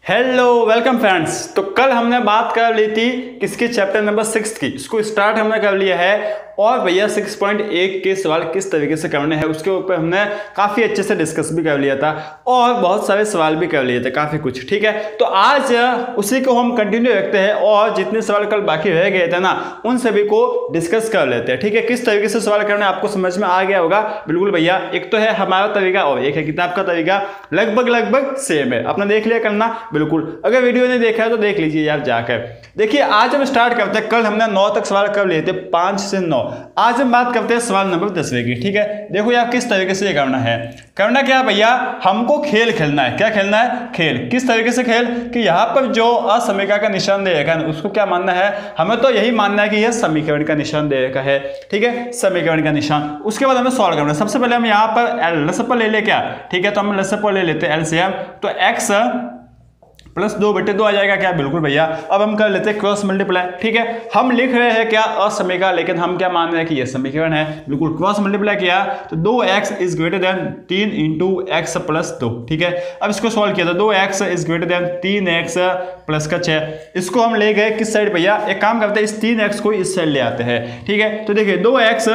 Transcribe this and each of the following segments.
Hello welcome friends. तो कल हमने बात कर ली थी किसकी, चैप्टर नंबर 6 की। इसको स्टार्ट हमने कर लिया है और भैया 6.1 के सवाल किस तरीके से करने हैं उसके ऊपर हमने काफ़ी अच्छे से डिस्कस भी कर लिया था और बहुत सारे सवाल भी कर लिए थे, काफ़ी कुछ। ठीक है, तो आज उसी को हम कंटिन्यू रखते हैं और जितने सवाल कल बाकी रह गए थे ना उन सभी को डिस्कस कर लेते हैं। ठीक है, किस तरीके से सवाल करना आपको समझ में आ गया होगा। बिल्कुल भैया, एक तो है हमारा तरीका और एक है किताब का तरीका, लगभग सेम है। अपना देख लिया करना बिल्कुल। अगर वीडियो नहीं देखा है तो देख लीजिए यार जाकर। देखिए आज हम स्टार्ट करते हैं, कल हमने 9 तक सवाल कर लिए थे, 5 से 9। आज हम बात करते हैं सवाल नंबर 10वें की। ठीक है, देखो यार किस तरीके से ये करना है। करना क्या भैया, हमको खेल खेलना है। क्या खेलना है? खेल। किस तरीके से खेल कि यहाँ पर जो असमीका का निशान दे रखा है उसको क्या मानना है, हमें तो यही मानना है कि यह समीकरण का निशान दे रखा है। ठीक है, समीकरण का निशान। उसके बाद हमें सॉल्व करना है। सबसे पहले हम यहाँ पर लसअप ले ले क्या। ठीक है, तो हम लसअप ले लेते हैं एलसीएम। तो एक्स प्लस 2/2 आ जाएगा क्या। बिल्कुल भैया। अब हम कर लेते हैं क्रॉस मल्टीप्लाई। ठीक है, हम लिख रहे हैं क्या असमीका, लेकिन हम क्या मान रहे हैं कि यह समीकरण है। बिल्कुल, क्रॉस मल्टीप्लाई किया तो 2x is greater then 3 into x plus 2। ठीक है, अब इसको सॉल्व किया तो 2x is greater then 3x plus का 6। इसको हम ले गए किस साइड भैया, एक काम करते हैं इस 3x को इस साइड ले आते हैं। ठीक है, तो देखिए 2x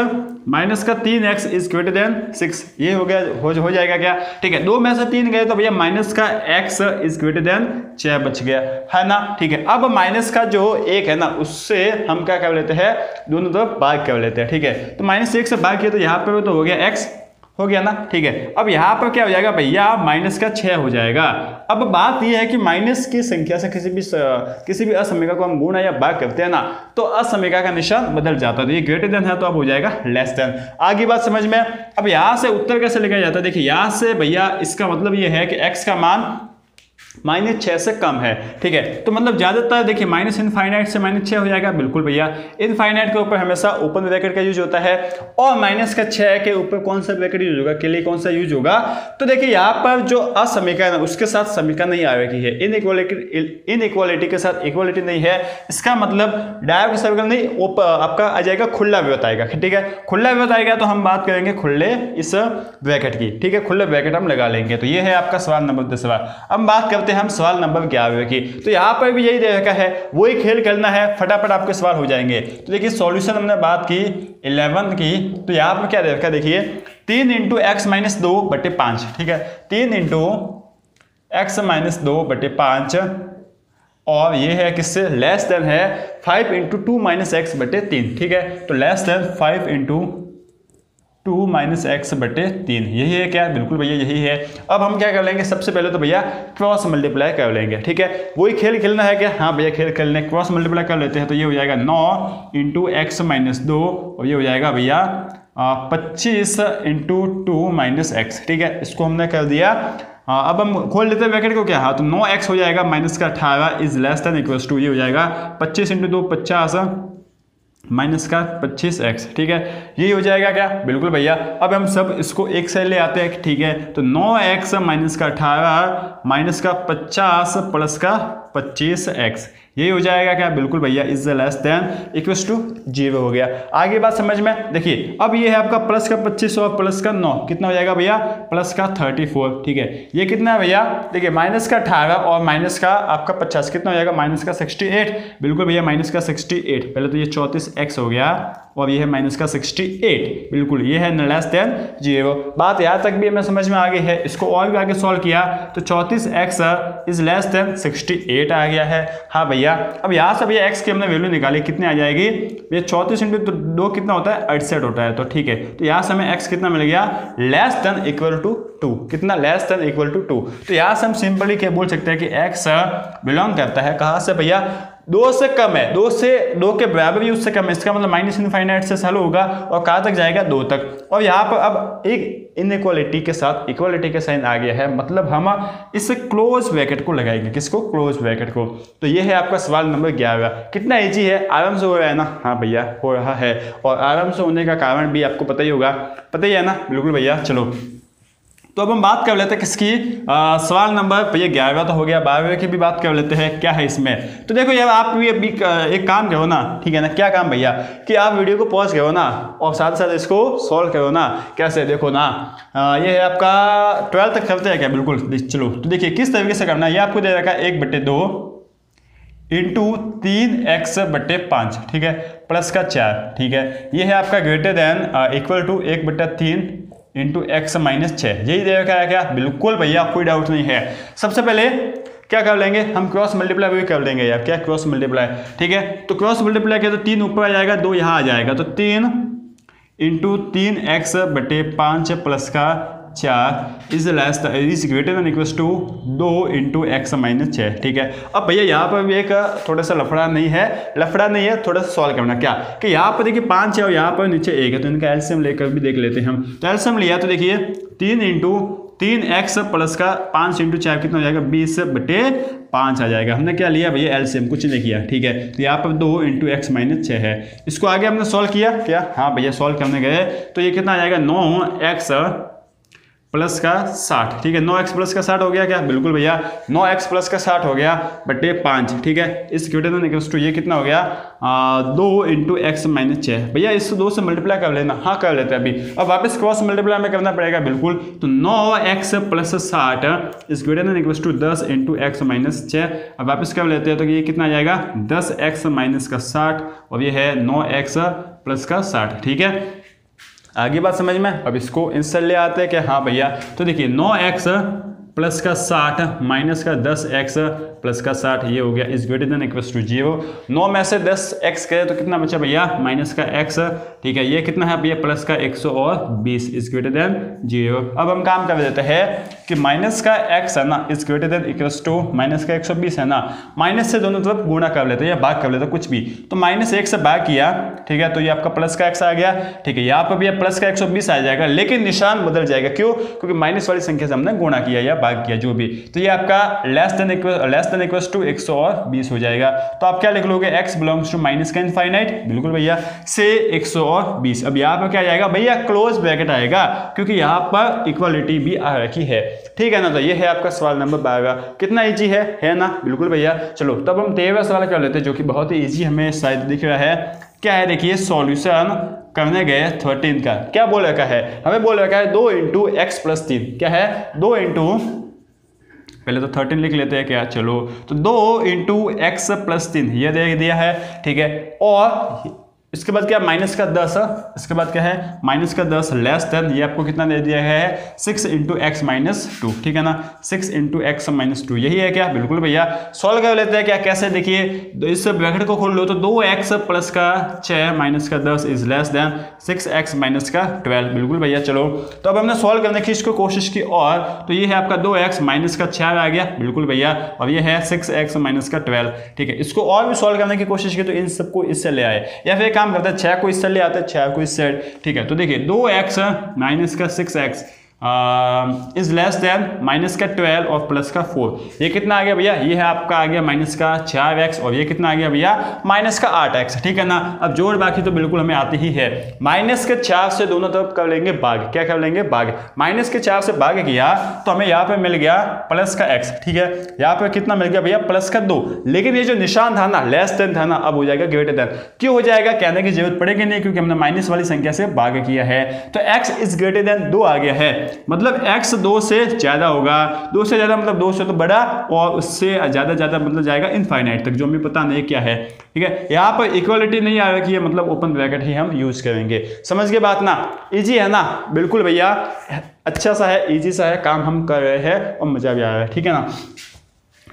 माइनस का 3x इज ग्रेटर देन 6, ये हो गया, हो जाएगा क्या। ठीक है, 2 में से 3 गए तो भैया माइनस का x इज ग्रेटर देन 6 बच गया है ना। ठीक है, अब माइनस का जो 1 है ना उससे हम क्या कर लेते हैं, दोनों तरफ भाग कर लेते हैं। ठीक है, तो -1 से भाग किया तो यहाँ पर तो हो गया x, हो गया ना। ठीक है, अब यहाँ पर क्या हो जाएगा भैया, माइनस का 6 हो जाएगा। अब बात यह है कि माइनस की संख्या से किसी भी असमीका को हम गुणा या भाग करते हैं ना तो असमीका का निशान बदल जाता है। तो ये ग्रेटर देन है तो अब हो जाएगा लेस देन। आगे बात समझ में। अब यहाँ से उत्तर कैसे लिखा जाता है, देखिए यहाँ से भैया इसका मतलब ये है कि x का मान -6 से कम है। ठीक है, तो मतलब ज्यादातर देखिए माइनस इनफाइनाइट से -6 हो जाएगा। बिल्कुल भैया, इनफाइनाइट के ऊपर हमेशा ओपन ब्रैकेट का यूज होता है और माइनस का 6 के ऊपर कौन सा ब्रैकेट यूज होगा, के लिए कौन सा यूज होगा। तो देखिए यहाँ पर जो असमीका है उसके साथ समीका नहीं आ रही है, इनइक्वालिटी के साथ इक्वालिटी नहीं है। इसका मतलब डायरेक्ट सर्कल नहीं, आपका आ जाएगा खुला वृत्त आएगा। ठीक है, खुला वृत्त आएगा तो हम बात करेंगे खुले इस ब्रैकेट की। ठीक है, खुले ब्रैकेट हम लगा लेंगे। तो ये है आपका सवाल नंबर 10वां। अब बात करते हैं हम सवाल नंबर 11 की। तो यहाँ पर भी यही दे रखा है, वही खेल खेलना है, फटाफट आपके सवाल हो जाएंगे। तो देखिए सॉल्यूशन हमने बात की 11 की, तो यहाँ पर क्या दे रखा है देखिए 3 इंटू एक्स माइनस 2/5। ठीक है, 3 इंटू एक्स माइनस 2/5 और ये है किससे लेस देन है 5 इंटू 2 माइनस x/3। ठीक है, तो less than 5 into 2 minus x/3 यही है क्या। बिल्कुल भैया यही है। अब हम क्या कर लेंगे, सबसे पहले तो भैया क्रॉस मल्टीप्लाई कर लेंगे। ठीक है, वही खेल खेलना है क्या। हाँ भैया खेल खेलने, क्रॉस मल्टीप्लाई कर लेते हैं तो ये हो जाएगा 9 इंटू एक्स माइनस 2 और ये हो जाएगा भैया 25 इंटू 2 माइनस एक्स। ठीक है, इसको हमने कर दिया। अब हम खोल लेते हैं ब्रैकेट को क्या, हाँ तो 9x हो जाएगा माइनस का 18 is less than equals to, ये हो जाएगा 25 इंटू 2 50 माइनस का 25x। ठीक है, यही हो जाएगा क्या। बिल्कुल भैया। अब हम सब इसको एक साइड ले आते हैं। ठीक है, तो 9x माइनस का 18 माइनस का 50 प्लस का 25x, यही हो जाएगा क्या। बिल्कुल भैया, is less than equals to 0 हो गया। आगे बात समझ में। देखिए अब ये है आपका प्लस का 25 और प्लस का 9 कितना हो जाएगा भैया, प्लस का 34। ठीक है, ये कितना है भैया, देखिए माइनस का 18 और माइनस का आपका 50 कितना हो जाएगा, माइनस का 68। बिल्कुल भैया, माइनस का 68। पहले तो ये 34x हो गया और ये है माइनस का 68। बिल्कुल, ये है लेस देन 0। बात यहाँ तक भी हमें समझ में आ गई है। इसको और भी आगे सॉल्व किया तो 34x इज लेस देन 68 आ गया है। हाँ भैया, अब यहाँ से भैया x की हमने वैल्यू निकाली, कितने आ जाएगी भैया, 34 इंटू 2 कितना होता है, 68 होता है। तो ठीक है, तो यहाँ से हमें x कितना मिल गया, लेस देन इक्वल टू 2। कितना, लेस देन इक्वल टू 2। तो यहाँ से हम सिंपली क्या बोल सकते हैं कि x बिलोंग करता है कहाँ से भैया, 2 से कम है, 2 के बराबर भी उससे कम है। इसका मतलब माइनस इनफाइनाइट से चालू होगा और कहाँ तक जाएगा, 2 तक। और यहाँ पर अब एक इनइक्वालिटी के साथ इक्वालिटी का साइन आ गया है, मतलब हम इस क्लोज ब्रैकेट को लगाएंगे। किसको, क्लोज ब्रैकेट को। तो ये है आपका सवाल नंबर 11। कितना इजी है, आराम से हो रहा है ना। हाँ भैया हो रहा है, और आराम से होने का कारण भी आपको पता ही होगा, पता ही है ना। बिल्कुल भैया, चलो तो अब हम बात कर लेते हैं किसकी, सवाल नंबर भैया 11वां तो हो गया, 12वें की भी बात कर लेते हैं क्या है इसमें। तो देखो यार आप भी अभी एक काम करो ना, ठीक है ना, क्या काम भैया कि आप वीडियो को पॉज करो ना और साथ साथ इसको सॉल्व करो ना। कैसे, देखो ना, ये है आपका 12 तक करते हैं क्या, बिल्कुल। चलो तो देखिए किस तरीके से करना है। ये आपको दे रखा है 1/2 इंटू 3x/5, ठीक है, प्लस का 4, ठीक है। ये है आपका greater than equal to 1/3 into x minus 6, यही दे रखा है क्या, बिल्कुल भैया कोई डाउट नहीं है। सबसे पहले क्या कर लेंगे हम, क्रॉस मल्टीप्लाई भी कर लेंगे यार, क्या क्रॉस मल्टीप्लाई, ठीक है। तो क्रॉस मल्टीप्लाई किया तो 3 ऊपर आ जाएगा, 2 यहाँ आ जाएगा, तो 3 इंटू 3x/5 प्लस का 4 is greater than equals to 2 into x minus 6, ठीक है। अब भैया यहाँ पर भी एक थोड़ा सा लफड़ा नहीं है, थोड़ा सा सॉल्व करना क्या कि यहाँ पर देखिए 5 है और यहाँ पर नीचे 1 है, तो इनका एलसीएम लेकर भी देख लेते हैं हम। तो एलसीएम लिया तो देखिए 3 इंटू 3x प्लस का 5 इंटू 4 कितना हो जाएगा, 20/5 आ जाएगा। हमने क्या लिया भैया, एलसीएम, कुछ नहीं किया, ठीक है। तो यहाँ पर 2 इंटू x माइनस 6 है। इसको आगे हमने सॉल्व किया क्या, हाँ भैया सॉल्व करने गए, तो ये कितना आ जाएगा 9x प्लस का 60, ठीक है। 9x प्लस का 60 हो गया क्या, बिल्कुल भैया 9x प्लस का 60 हो गया बटे 5, ठीक है। Is greater than equals to ये कितना हो गया 2 इंटू x माइनस 6, भैया इस 2 से मल्टीप्लाई कर लेना, हाँ कर लेते हैं अभी। अब वापस क्रॉस मल्टीप्लाई में करना पड़ेगा, बिल्कुल। तो 9x plus 60 is greater than equals to 10 into x minus 6, अब वापस कर लेते हैं तो ये कितना आ जाएगा 10x माइनस का 60 और ये है 9x प्लस का 60, ठीक है। आगे बात समझ में। अब इसको इंसर ले आते हैं कि हाँ भैया, तो देखिए 9x प्लस का 60 माइनस का 10x प्लस का 60, ये हो गया is greater than equals to 0। 9 में से 10x करें तो कितना बचा भैया, माइनस का x, ठीक है। ये कितना है भैया, प्लस का 120 इज ग्रेटर देन 0। अब हम काम कर देते हैं कि माइनस का x है ना is greater than equals to minus का 120 है ना, माइनस से दोनों तरफ गुणा कर लेते हैं या भाग कर लेते हैं, कुछ भी। तो -1 से भाग किया, ठीक है, तो ये आपका प्लस का x आ गया, ठीक है। यहाँ पर भी प्लस का 120 आ जाएगा, लेकिन निशान बदल जाएगा, क्यों, क्योंकि माइनस वाली संख्या से हमने गुणा किया या भाग किया, जो भी। तो ये आपका लेस देन इक्वल्स टू 120 हो जाएगा। तो आप क्या लिख लोगे, x बिलोंग्स टू माइनस का इनफाइनाइट, बिल्कुल भैया, से 120। अब यहाँ पर क्या आएगा भैया, क्लोज ब्रैकेट आएगा, क्योंकि यहाँ पर इक्वालिटी भी आ रखी है, ठीक है ना। तो ये है आपका सवाल नंबर 12। कितना इजी है ना, बिल्कुल भैया। चलो तब हम 13वां सवाल कर लेते हैं, जो कि बहुत ही इजी हमें शायद दिख रहा है। क्या है, देखिए सॉल्यूशन करने गए 13 का, क्या बोल रखा है, हमें बोल रखा है 2 इंटू x प्लस 3, क्या है 2 इंटू, पहले तो 13 लिख लेते हैं क्या, चलो तो 2 इंटू x प्लस 3 ये दे दिया है, ठीक है। और इसके बाद क्या, माइनस का 10, इसके बाद क्या है माइनस का 10 लेस देन, ये आपको कितना दे दिया है 6 इंटू एक्स माइनस 2, ठीक है ना, 6 इंटू एक्स माइनस 2, यही है क्या, बिल्कुल भैया। सॉल्व कर लेते हैं क्या, कैसे, देखिए तो इस ब्रैकेट को खोल लो, तो 2x प्लस का 6 माइनस का 10 is less then 6x minus का 12, बिल्कुल भैया। चलो तो अब हमने सॉल्व करने की इसको कोशिश की, और तो ये है आपका 2x माइनस का 4 आ गया, बिल्कुल भैया, और ये है 6x माइनस का 12, ठीक है। इसको और भी सॉल्व करने की कोशिश की, तो इन सबको इससे ले आए, या फिर काम करते हैं 6 को इससे ले आते हैं, 6 को इससे, ठीक है। तो देखिए 2x माइनस का 6x is less then minus का 12 और प्लस का 4, ये कितना आ गया भैया, ये है आपका आ गया माइनस का 4x, और ये कितना आ गया भैया माइनस का 8x, ठीक है ना। अब जोड़ बाकी तो बिल्कुल हमें आती ही है। माइनस के 4 से दोनों तरफ कर लेंगे भाग, क्या कर लेंगे भाग, माइनस के 4 से भाग किया तो हमें यहाँ पे मिल गया प्लस का x, ठीक है। यहाँ पे कितना मिल गया भैया प्लस का 2, लेकिन ये जो निशान था ना लेस देन था ना, अब हो जाएगा ग्रेटर देन। क्यों हो जाएगा, कहने की जरूरत पड़ेगी नहीं, क्योंकि हमने माइनस वाली संख्या से भाग किया है। तो x इज ग्रेटर देन 2 आ गया है, मतलब x 2 से ज्यादा होगा, 2 से ज्यादा मतलब 2 से तो बड़ा, और उससे ज्यादा मतलब जाएगा इनफाइनाइट तक, जो हमें पता नहीं क्या है, ठीक है। यहाँ पर इक्वालिटी नहीं आ रखी है, मतलब ओपन ब्रैकेट ही हम यूज करेंगे। समझ के बात ना, इजी है ना, बिल्कुल भैया, अच्छा सा है, इजी सा है, काम हम कर रहे हैं और मजा भी आ रहा है, ठीक है ना।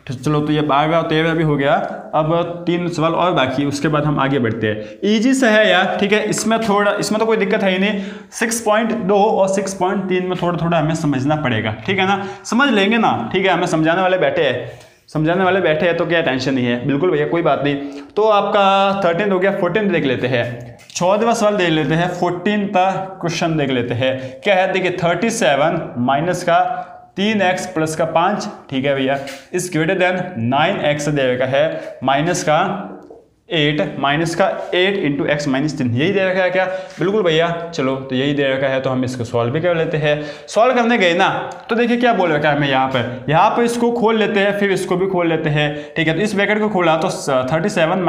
तो चलो तो ये 12वां और 13वां भी हो गया, अब 3 सवाल और बाकी है, उसके बाद हम आगे बढ़ते हैं। इजी से है यार, ठीक है, इसमें तो कोई दिक्कत है ही नहीं। 6.2 और 6.3 में थोड़ा हमें समझना पड़ेगा, ठीक है ना, समझ लेंगे ना, ठीक है। हमें समझाने वाले बैठे हैं तो क्या टेंशन नहीं है, बिल्कुल भैया, कोई बात नहीं। तो आपका 13 हो गया, 14 देख लेते हैं, 14वां सवाल देख लेते हैं, 14वां क्वेश्चन देख लेते हैं। क्या है, देखिए 37 माइनस का 3x प्लस का 5, ठीक है भैया, इस ग्रेटर देन 9x दे रखा है माइनस का 8 माइनस का 8 इंटू एक्स माइनस 3, यही दे रखा है क्या? बिल्कुल भैया। चलो तो यही दे रखा है, तो हम इसको सॉल्व भी कर लेते हैं। सॉल्व करने गए ना तो देखिए क्या बोल रखा है हमें यहाँ पर इसको खोल लेते हैं, फिर इसको भी खोल लेते हैं, ठीक है। तो इस ब्रैकेट को खोला तो 37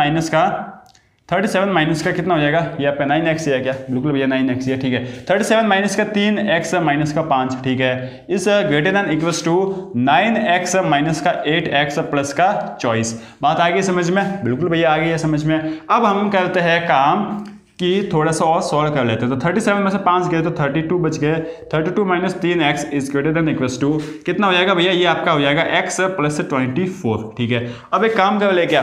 माइनस का कितना हो जाएगा? यहाँ पे 9x है क्या? बिल्कुल भैया 9x है, ठीक है। 37 माइनस का 3x माइनस का 5, ठीक है। Is greater than equals to 9x minus का 8x प्लस का 24। बात आ गई समझ में? बिल्कुल भैया आ गई है समझ में। अब हम करते हैं काम कि थोड़ा सा और सॉल्व कर लेते हैं। तो 37 में से 5 गए तो 32 बच गए। 32 minus 3x is greater than equals to कितना हो जाएगा भैया? ये आपका हो जाएगा x प्लस 24, ठीक है। अब एक काम कर ले क्या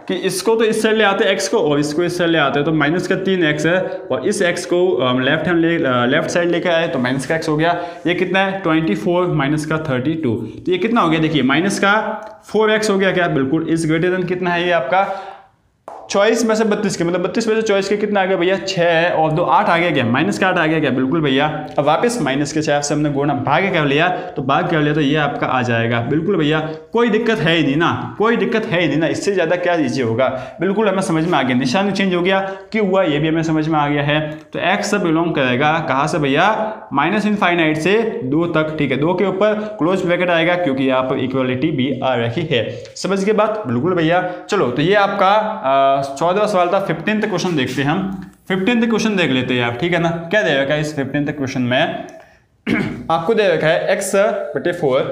कि इसको तो इस साइड ले आते हैं x को, और इसको इस साइड ले आते हैं, तो माइनस का 3x है, और इस x को लेफ्ट साइड लेकर आए तो माइनस का x हो गया। ये कितना है? 24 माइनस का 32, तो ये कितना हो गया? देखिए माइनस का 4x हो गया क्या? बिल्कुल। इस ग्रेटर देन कितना है ये आपका? 24 में से 32 के, मतलब 32 में से 24 के कितना आ गया भैया? 6 है, और 2 8 आ गया क्या? माइनस का 8 आ गया क्या? बिल्कुल भैया। अब वापस माइनस के 4 से हमने गुणा भाग कर लिया, तो भाग कर लिया तो ये आपका आ जाएगा। बिल्कुल भैया, कोई दिक्कत है ही नहीं ना, कोई दिक्कत है ही नहीं ना, इससे ज़्यादा क्या लीजिए होगा। बिल्कुल हमें समझ में आ गया, निशान चेंज हो गया, क्यों हुआ ये भी हमें समझ में आ गया है। तो एक्स बिलोंग करेगा कहाँ से भैया? माइनस इनफाइनाइट से 2 तक, ठीक है। 2 के ऊपर क्लोज ब्रैकेट आएगा, क्योंकि यहाँ पर इक्वलिटी भी आ रही है। समझ गए बात? बिल्कुल भैया। चलो तो ये आपका 14वां सवाल था। 15th क्वेश्चन देखते हैं हम। 15th क्वेश्चन देख लेते हैं आप, ठीक है ना। क्या दे रखा है इस 15th क्वेश्चन में? आपको दे रखा है x/4।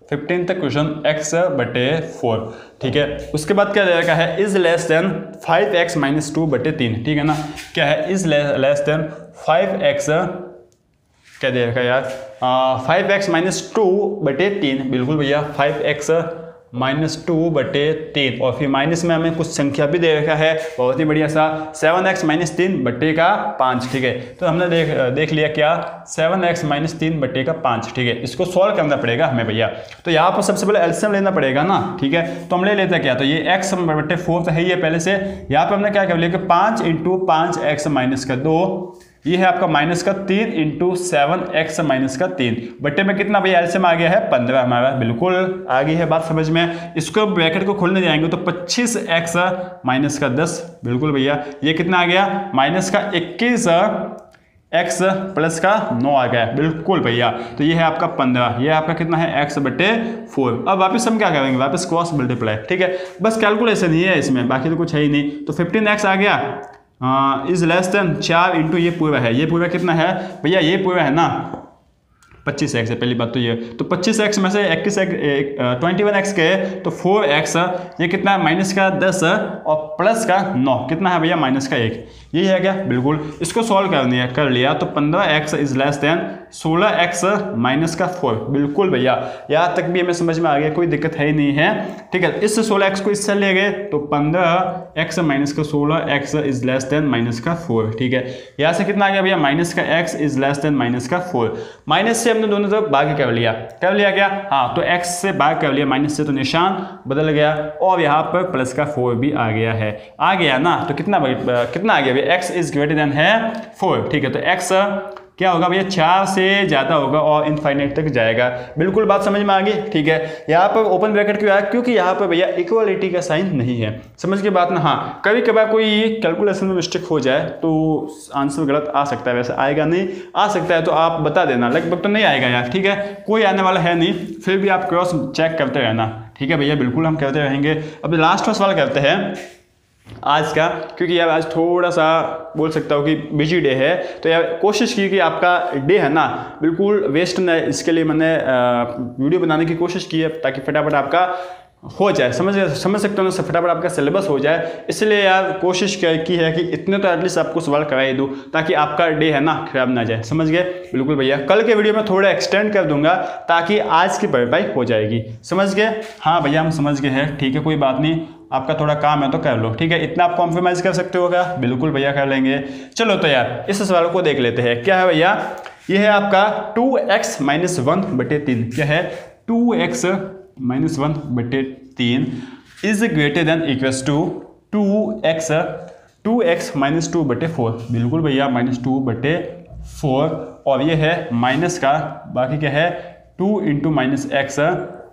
15th क्वेश्चन x/4, ठीक है। उसके बाद क्या दे रखा है? Is less then 5x minus 2/3, ठीक है ना। क्या है? इज लेस देन 5x, क्या दे रखा है यार? 5x माइनस 2/3, बिल्कुल भैया 5x माइनस 2/3, और फिर माइनस में हमें कुछ संख्या भी दे रखा है, बहुत ही बढ़िया सा 7x माइनस 3/5, ठीक है। तो हमने देख लिया क्या? 7x माइनस 3/5, ठीक है। इसको सॉल्व करना पड़ेगा हमें भैया। तो यहाँ पर सबसे पहले एलसीएम लेना पड़ेगा ना, ठीक है। तो हम ले लेते हैं क्या? तो ये x/4 तो है ही है पहले से। यहाँ पर हमने क्या कर लिया कि 5 इंटू 5x माइनस का 2, ये है आपका माइनस का 3 इंटू 7x माइनस का 3 बट्टे में कितना भैया? एलसीएम आ गया है 15 हमारा। बिल्कुल आ गई है बात समझ में। इसको ब्रैकेट को खोलने जाएंगे तो 25x माइनस का 10, बिल्कुल भैया। ये कितना आ गया? माइनस का 21x प्लस का 9 आ गया, बिल्कुल भैया। तो ये है आपका 15, ये आपका कितना है? x/4। अब वापस हम क्या करेंगे? वापस क्रॉस मल्टीप्लाई, ठीक है। बस कैलकुलेशन ही है इसमें, बाकी तो कुछ है ही नहीं। तो 15x आ गया इज लेस देन 4 इंटू ये पूरा है। ये पूरा कितना है भैया? ये पूरा है ना 25x है, पहली बात तो ये। तो 25x में से 21x के तो 4x, ये कितना है? माइनस का 10 और प्लस का 9, कितना है भैया? माइनस का 1, यही है क्या? बिल्कुल। इसको सॉल्व कर लिया तो 15x is less then 16x minus का 4, बिल्कुल भैया। यहाँ तक भी हमें समझ में आ गया, कोई दिक्कत है ही नहीं है, ठीक है। इससे 16x को इससे ले गए तो 15x माइनस का 16x is less then minus का 4, ठीक है। यहाँ से कितना आ गया भैया? माइनस का x is less then minus का 4। माइनस से हमने दोनों तरफ भाग कर लिया क्या? हाँ, तो x से भाग कर लिया, माइनस से तो निशान बदल गया, और यहाँ पर प्लस का 4 भी आ गया है। आ गया ना, तो कितना आ गया भैया? x इज ग्रेटर देन है 4, ठीक है। तो x क्या होगा भैया? 4 से ज़्यादा होगा और इनफाइनाइट तक जाएगा। बिल्कुल बात समझ में आ गई, ठीक है। यहाँ पर ओपन ब्रैकेट क्यों आया? क्योंकि यहाँ पर भैया इक्वालिटी का साइन नहीं है, समझ के बात ना। हाँ, कभी कभार कोई कैलकुलेशन में मिस्टेक हो जाए तो आंसर गलत आ सकता है, वैसे आएगा नहीं, आ सकता है तो आप बता देना। लगभग तो नहीं आएगा यार, ठीक है, कोई आने वाला है नहीं, फिर भी आप क्रॉस चेक करते रहना, ठीक है भैया। बिल्कुल हम करते रहेंगे। अब लास्ट का सवाल करते हैं आज का, क्योंकि यार आज थोड़ा सा बोल सकता हूँ कि बिजी डे है, तो यार कोशिश की कि आपका डे है ना बिल्कुल वेस्ट न, इसके लिए मैंने वीडियो बनाने की कोशिश की है ताकि फटाफट आपका हो जाए, समझ सकते हो ना, फटाफट आपका सिलेबस हो जाए। इसलिए यार कोशिश की है कि इतने तो एटलीस्ट आपको सवाल कराई दूँ ताकि आपका डे है ना खराब ना जाए, समझ गए? बिल्कुल भैया। कल के वीडियो में थोड़ा एक्सटेंड कर दूंगा ताकि आज की भरपाई हो जाएगी, समझ गए? हाँ भैया हम समझ गए हैं, ठीक है, कोई बात नहीं, आपका थोड़ा काम है तो कर लो, ठीक है। इतना आप कॉम्प्रोमाइज़ कर सकते हो क्या? बिल्कुल भैया कर लेंगे। चलो तो यार इस सवाल को देख लेते हैं। क्या है भैया? ये है आपका 2x माइनस 1/3। क्या है? 2x minus 1/3 is greater than equals to 2x minus 2/4, बिल्कुल भैया -2/4, और ये है माइनस का, बाकी क्या है 2 इंटू माइनस x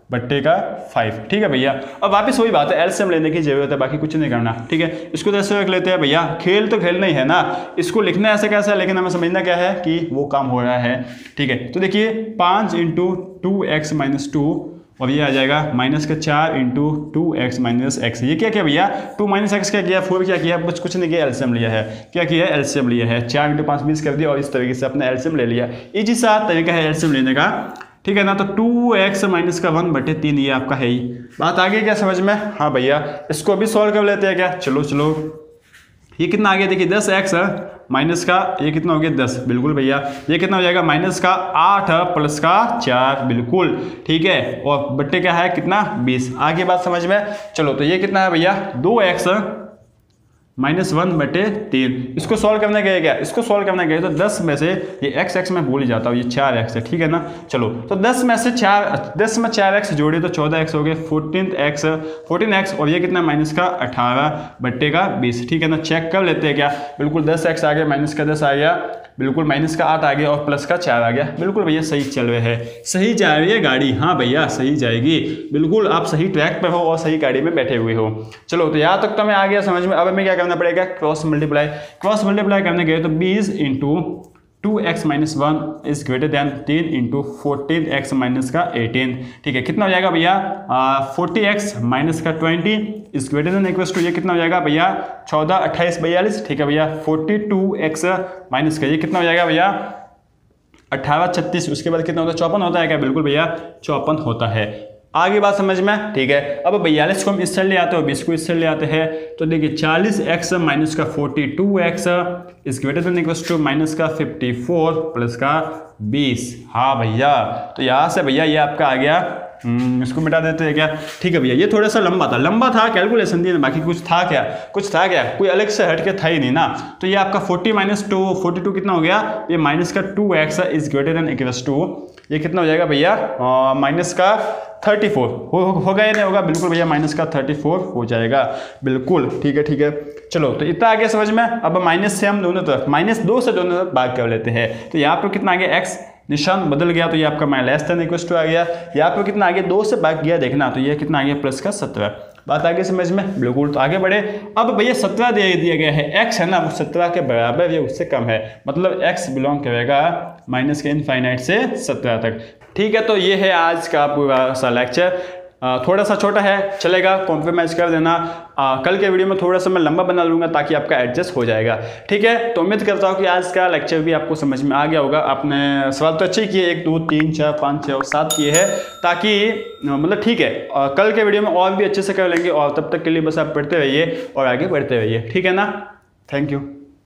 बट्टे का 5। ठीक है भैया, अब वापस वही बात है, एलसीएम लेने की जरूरत है, बाकी कुछ नहीं करना। ठीक है, इसको तो ऐसे रख लेते हैं भैया, खेल तो खेलना ही है ना, इसको लिखना ऐसे कैसा है, लेकिन हमें समझना क्या है कि वो काम हो रहा है। ठीक है, तो देखिए 5 × 2x - 2 और ये आ जाएगा -4 × 2x - x। ये क्या किया भैया, 2 - x क्या किया, 4 क्या किया, कुछ नहीं किया, एलसीएम लिया है। क्या किया, एलसीएम लिया है, 4 × 5 20 कर दिया और इस तरीके से अपना एलसीएम ले लिया। इजी सा तरीका है एलसीएम लेने का। ठीक है ना, तो 2x - 1/3 ये आपका है ही। बात आ गई क्या समझ में? हाँ भैया, इसको अभी सॉल्व कर लेते हैं क्या, चलो ये कितना आ गया, देखिए 10x माइनस का ये कितना हो गया 10, बिल्कुल भैया। ये कितना हो जाएगा, माइनस का 8 प्लस का 4, बिल्कुल ठीक है। और बट्टे क्या है, कितना 20। आगे बात समझ में, चलो तो ये कितना है भैया, 2x - 1/3। इसको सॉल्व करने गए क्या, इसको सॉल्व करने गए तो 10 में से ये x मैं भूल ही जाता हूँ, ये 4x है। ठीक है ना, चलो तो 10 में 4x जोड़े तो 14x हो गए, 14x और ये कितना माइनस का 18/20। ठीक है ना, चेक कर लेते हैं क्या, बिल्कुल 10x आ गया, माइनस का 10 आ गया, बिल्कुल माइनस का 8 आ गया और प्लस का 4 आ गया। बिल्कुल भैया सही चल रहे हैं, सही जा रही है गाड़ी। हाँ भैया सही जाएगी, बिल्कुल आप सही ट्रैक पे हो और सही गाड़ी में बैठे हुए हो। चलो तो यहाँ तक तो मैं आ गया समझ में। अब हमें क्या करना पड़ेगा, क्रॉस मल्टीप्लाई करने गए तो 20 × 2x - 1 > 3 × 14x - 18। ठीक है, कितना हो जाएगा भैया, 40x - 20 > ये कितना हो जाएगा भैया, 14 28 42। ठीक है भैया, 42x माइनस का ये कितना हो जाएगा भैया, 18 36। उसके बाद कितना होता है, 54 होता है क्या, बिल्कुल भैया 54 होता है। आगे बात समझ में, ठीक है। अब 42 को हम इस साइड ले आते हैं और 20 को इस साइड ले आते हैं, तो देखिए 40x - 42x > माइनस का 54 प्लस का 20। हाँ भैया, तो यहाँ से भैया ये आपका आ गया, इसको मिटा देते हैं क्या। ठीक है भैया, ये थोड़ा सा लंबा था कैलकुलेशन दी, बाकी कुछ था क्या, कोई अलग से हट के था ही नहीं ना। तो ये आपका 40 - 2 42 कितना हो गया, ये माइनस का 2x > ये कितना हो जाएगा भैया, माइनस का 34 होगा या नहीं होगा, बिल्कुल भैया माइनस का 34 हो जाएगा, बिल्कुल ठीक है। चलो तो इतना आगे समझ में। अब माइनस से हम दोनों तरफ -2 से दोनों तरफ भाग कर लेते हैं, तो यहाँ पर कितना आ गया, x निशान बदल गया तो ये आपका -= आ गया। यहाँ पर कितना आ गया, 2 से भाग गया, देखना तो ये कितना आ गया, प्लस का 17। बात आगे समझ में, बिल्कुल। तो आगे बढ़े। अब भैया 17 दे दिया गया है, x है ना वो 17 के बराबर या उससे कम है, मतलब x बिलोंग करेगा -∞ से 17 तक। ठीक है, तो ये है आज का पूरा सा लेक्चर। थोड़ा सा छोटा है, चलेगा, कॉम्प्रोमाइज़ कर देना। कल के वीडियो में थोड़ा सा मैं लंबा बना लूँगा ताकि आपका एडजस्ट हो जाएगा। ठीक है, तो उम्मीद करता हूँ कि आज का लेक्चर भी आपको समझ में आ गया होगा। आपने सवाल तो अच्छे किए, 1 2 3 4 5 6 और 7 किए हैं, ताकि मतलब ठीक है, कल के वीडियो में और भी अच्छे से कर लेंगे। और तब तक के लिए बस आप पढ़ते रहिए और आगे बढ़ते रहिए। ठीक है ना, थैंक यू।